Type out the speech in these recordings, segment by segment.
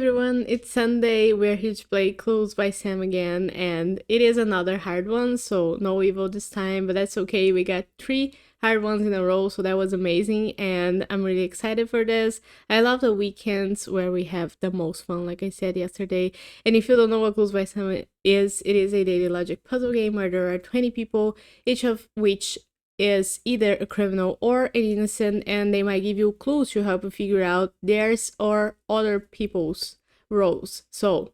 everyone, it's Sunday. We're here to play Clues by Sam again, and it is another hard one, so no evil this time, but that's okay. We got 3 hard ones in a row, so that was amazing, and I'm really excited for this. I love the weekends where we have the most fun, like I said yesterday. And if you don't know what Clues by Sam is, it is a daily logic puzzle game where there are 20 people, each of which is either a criminal or an innocent, and they might give you clues to help you figure out theirs or other people's roles. So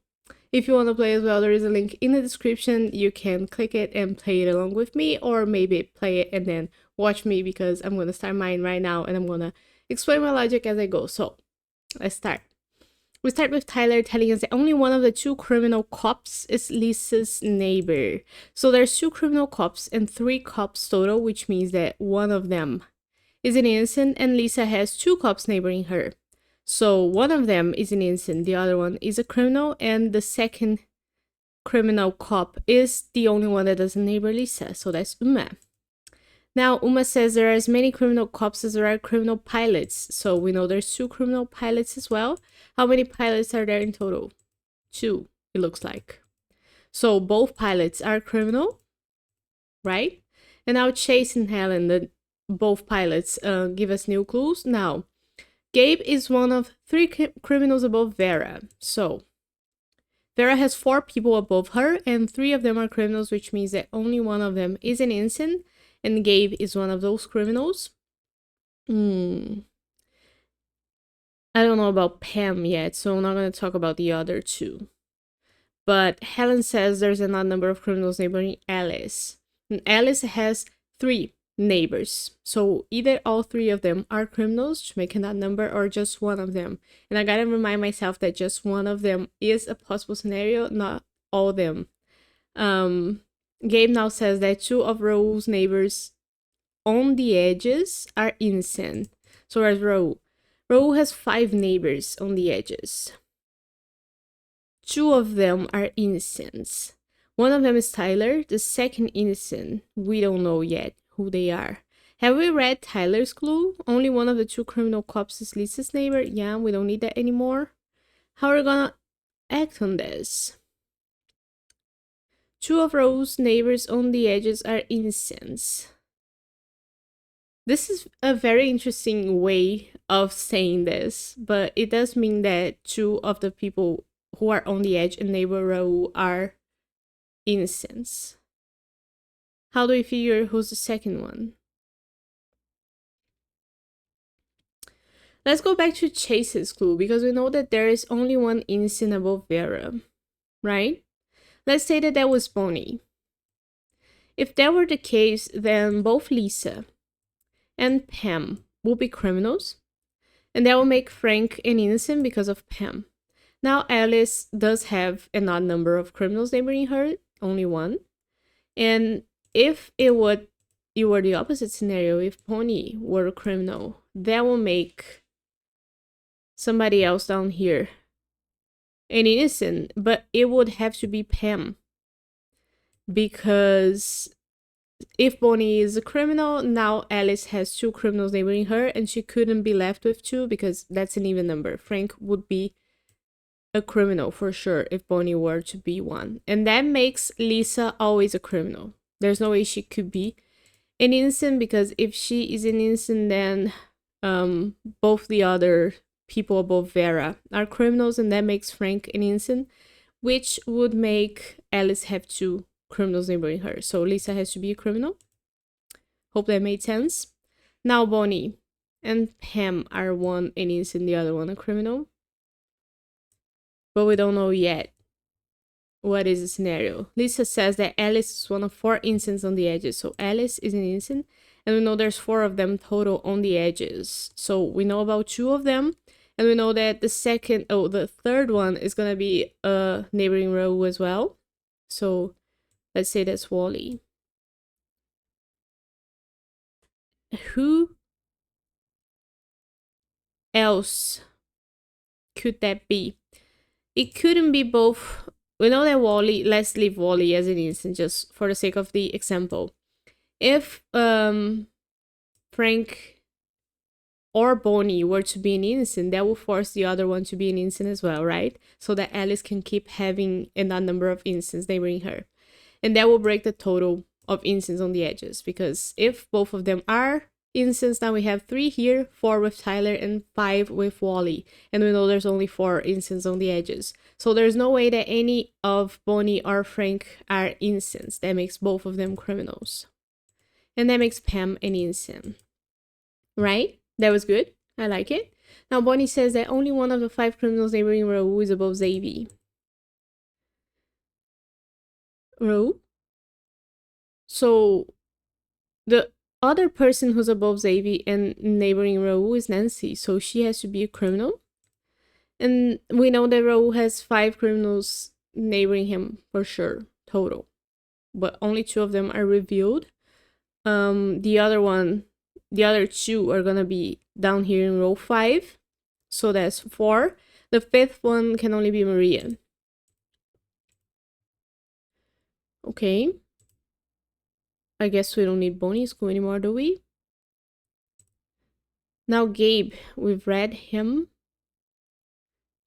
if you want to play as well, there is a link in the description. You can click it and play it along with me, or maybe play it and then watch me, because I'm going to start mine right now and I'm going to explain my logic as I go. So let's start. We start with Tyler telling us that only one of the 2 criminal cops is Lisa's neighbor. So there's 2 criminal cops and 3 cops total, which means that one of them is an innocent and Lisa has 2 cops neighboring her. So one of them is an innocent, the other one is a criminal, and the second criminal cop is the only one that doesn't neighbor Lisa. So that's Uma. Now, Uma says there are as many criminal cops as there are criminal pilots. So we know there's 2 criminal pilots as well. How many pilots are there in total? 2, it looks like. So both pilots are criminal, right? And now Chase and Helen, both pilots, give us new clues. Now, Gabe is one of 3 criminals above Vera. So Vera has 4 people above her, and 3 of them are criminals, which means that only one of them is an innocent. And Gabe is one of those criminals. I don't know about Pam yet, so I'm not going to talk about the other 2. But Helen says there's an odd number of criminals neighboring Alice. And Alice has 3 neighbors. So either all 3 of them are criminals to make an odd number, or just one of them. And I gotta remind myself that just one of them is a possible scenario, not all of them. Gabe now says that 2 of Raul's neighbors on the edges are innocent. So where's Raul? Raul has 5 neighbors on the edges. 2 of them are innocents. One of them is Tyler, the second innocent. We don't know yet who they are. Have we read Tyler's clue? Only one of the 2 criminal cops is Lisa's neighbor. Yeah, we don't need that anymore. How are we gonna act on this? 2 of Raul's neighbors on the edges are innocents. This is a very interesting way of saying this, but it does mean that 2 of the people who are on the edge and neighbor Raul are innocents. How do we figure who's the second one? Let's go back to Chase's clue, because we know that there is only one innocent above Vera, right? Let's say that was Bonnie. If that were the case, then both Lisa and Pam will be criminals, and that will make Frank an innocent because of Pam. Now, Alice does have an odd number of criminals neighboring her, only 1. And if you were the opposite scenario, if Bonnie were a criminal, that will make somebody else down here an innocent, but it would have to be Pam. Because if Bonnie is a criminal, now Alice has 2 criminals neighboring her, and she couldn't be left with 2 because that's an even number. Frank would be a criminal for sure if Bonnie were to be one. And that makes Lisa always a criminal. There's no way she could be an innocent, because if she is an innocent, then both the other people above Vera are criminals, and that makes Frank an innocent, which would make Alice have 2 criminals neighboring her. So Lisa has to be a criminal. Hope that made sense. Now Bonnie and Pam are one an innocent, the other one a criminal. But we don't know yet what is the scenario. Lisa says that Alice is one of 4 innocents on the edges. So Alice is an innocent, and we know there's 4 of them total on the edges. So we know about 2 of them, and we know that the third one is gonna be a neighboring row as well. So let's say that's Wally. Who else could that be? It couldn't be both. We know that Wally, let's leave Wally as an innocent just for the sake of the example. If Frank or Bonnie were to be an innocent, that will force the other one to be an innocent as well, right? So that Alice can keep having a number of innocents neighboring her. And that will break the total of innocents on the edges, because if both of them are innocents, now we have 3 here, 4 with Tyler, and 5 with Wally. And we know there's only 4 innocents on the edges. So there's no way that any of Bonnie or Frank are innocents. That makes both of them criminals. And that makes Pam an innocent. Right? That was good. I like it. Now Bonnie says that only one of the 5 criminals neighboring Raul is above Xavier. Raul? So the other person who's above Xavier and neighboring Raul is Nancy, so she has to be a criminal. And we know that Raul has 5 criminals neighboring him for sure, total. But only 2 of them are revealed. The other 2 are gonna be down here in row 5. So that's 4. The 5th one can only be Maria. Okay. I guess we don't need Bonnie School anymore, do we? Now Gabe, we've read him.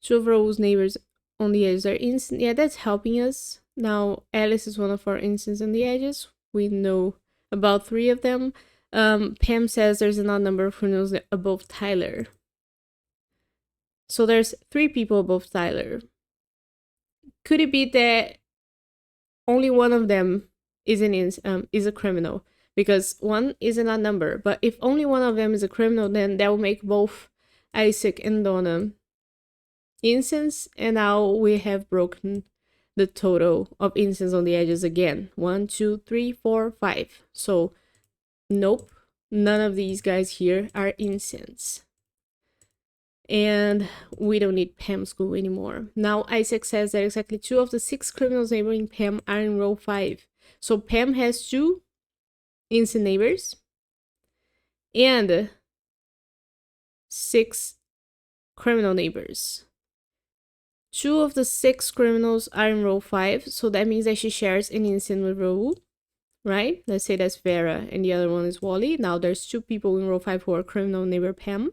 2 of Raul's neighbors on the edges are innocent. Yeah, that's helping us. Now Alice is one of our innocents on the edges. We know about 3 of them. Pam says there's an odd number of criminals above Tyler. So there's 3 people above Tyler. Could it be that only one of them is a criminal? Because 1 is an odd number. But if only one of them is a criminal, then that will make both Isaac and Donna innocents. And now we have broken the total of innocents on the edges again. 1, 2, 3, 4, 5. So nope, none of these guys here are innocents. And we don't need Pam's School anymore. Now Isaac says that exactly 2 of the 6 criminals neighboring Pam are in row 5. So Pam has 2 innocent neighbors and 6 criminal neighbors. 2 of the 6 criminals are in row 5, so that means that she shares an innocent with Raul, right? Let's say that's Vera and the other one is Wally. Now there's 2 people in row 5 who are criminal neighbor Pam.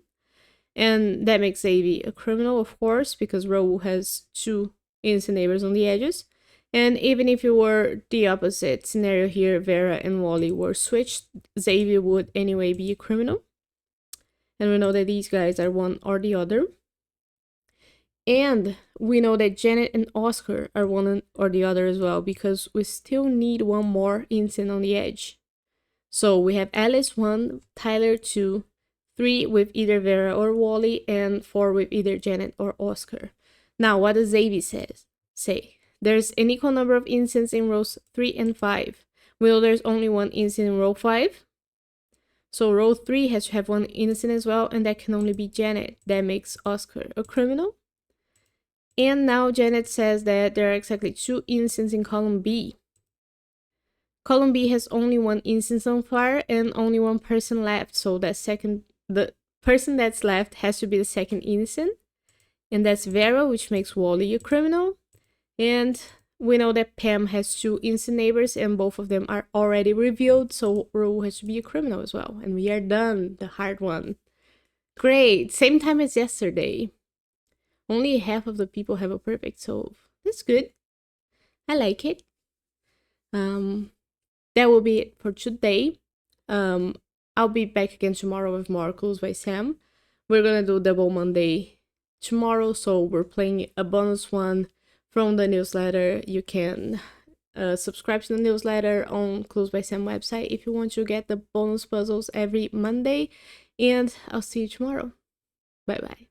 And that makes Xavier a criminal, of course, because Raul has 2 innocent neighbors on the edges. And even if it were the opposite scenario here, Vera and Wally were switched, Xavier would anyway be a criminal. And we know that these guys are one or the other. And we know that Janet and Oscar are one or the other as well, because we still need 1 more innocent on the edge. So we have Alice 1, Tyler 2, 3 with either Vera or Wally, and 4 with either Janet or Oscar. Now, what does Xavier say? There's an equal number of innocents in rows 3 and 5. We know there's only 1 innocent in row 5. So row 3 has to have 1 innocent as well, and that can only be Janet. That makes Oscar a criminal. And now Janet says that there are exactly 2 innocents in column B. Column B has only 1 innocent on fire and only 1 person left. So the person that's left has to be the second innocent. And that's Vera, which makes Wally a criminal. And we know that Pam has 2 innocent neighbors and both of them are already revealed. So Raul has to be a criminal as well. And we are done. The hard one. Great. Same time as yesterday. Only half of the people have a perfect, so that's good. I like it. That will be it for today. I'll be back again tomorrow with more Clues by Sam. We're gonna do Double Monday tomorrow, so we're playing a bonus one from the newsletter. You can subscribe to the newsletter on Clues by Sam website if you want to get the bonus puzzles every Monday. And I'll see you tomorrow. Bye bye.